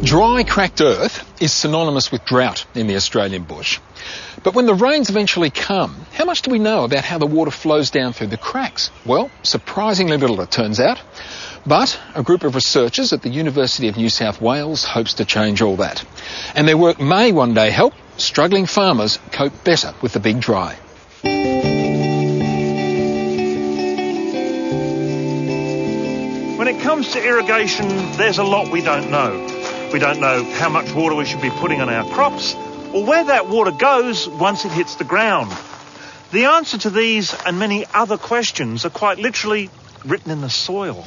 Dry, cracked earth is synonymous with drought in the Australian bush. But when the rains eventually come, how much do we know about how the water flows down through the cracks? Well, surprisingly little, it turns out. But a group of researchers at the University of New South Wales hopes to change all that. And their work may one day help struggling farmers cope better with the big dry. When it comes to irrigation, there's a lot we don't know. We don't know how much water we should be putting on our crops, or where that water goes once it hits the ground. The answer to these and many other questions are quite literally written in the soil.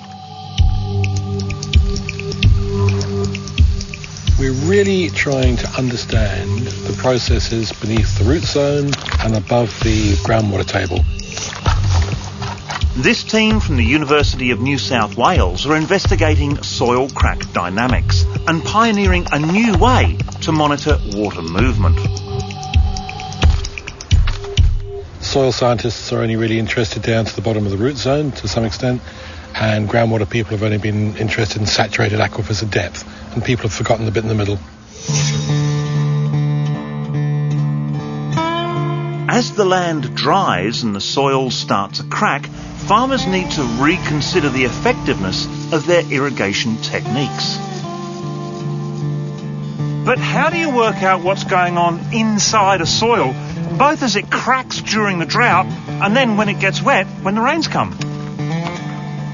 We're really trying to understand the processes beneath the root zone and above the groundwater table. This team from the University of New South Wales are investigating soil crack dynamics and pioneering a new way to monitor water movement. Soil scientists are only really interested down to the bottom of the root zone to some extent, and groundwater people have only been interested in saturated aquifers at depth, and people have forgotten the bit in the middle. As the land dries and the soil starts to crack, farmers need to reconsider the effectiveness of their irrigation techniques. But how do you work out what's going on inside a soil, both as it cracks during the drought and then when it gets wet when the rains come?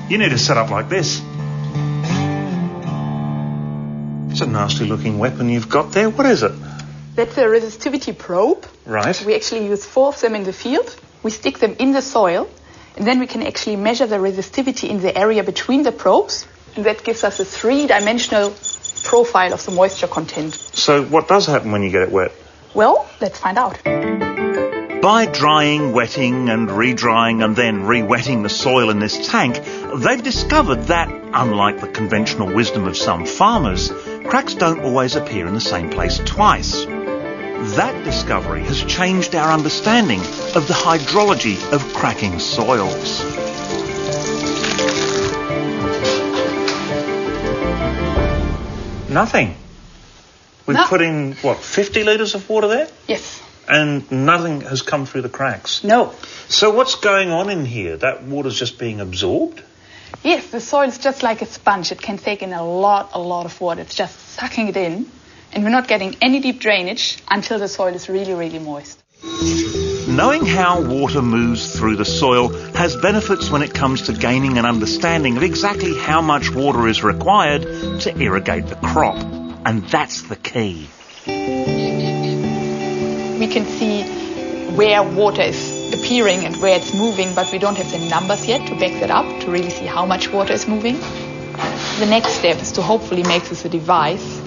You need a setup like this. It's a nasty looking weapon you've got there. What is it? That's a resistivity probe. Right. We actually use 4 of them in the field. We stick them in the soil, and then we can actually measure the resistivity in the area between the probes, and that gives us a 3-dimensional profile of the moisture content. So what does happen when you get it wet? Well, let's find out. By drying, wetting and re-drying and then re-wetting the soil in this tank, they've discovered that, unlike the conventional wisdom of some farmers, cracks don't always appear in the same place twice. That discovery has changed our understanding of the hydrology of cracking soils. Nothing. We've put in, 50 litres of water there? Yes. And nothing has come through the cracks? No. So what's going on in here? That water's just being absorbed? Yes, the soil is just like a sponge. It can take in a lot of water. It's just sucking it in. And we're not getting any deep drainage until the soil is really, really moist. Knowing how water moves through the soil has benefits when it comes to gaining an understanding of exactly how much water is required to irrigate the crop. And that's the key. We can see where water is appearing and where it's moving, but we don't have the numbers yet to back that up, to really see how much water is moving. The next step is to hopefully make this a device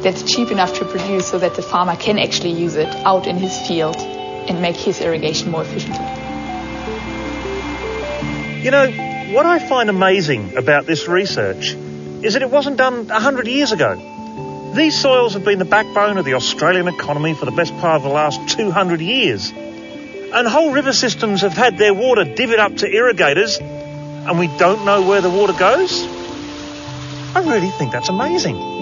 that's cheap enough to produce so that the farmer can actually use it out in his field and make his irrigation more efficiently. You know, what I find amazing about this research is that it wasn't done 100 years ago. These soils have been the backbone of the Australian economy for the best part of the last 200 years. And whole river systems have had their water divvied up to irrigators, and we don't know where the water goes? I really think that's amazing.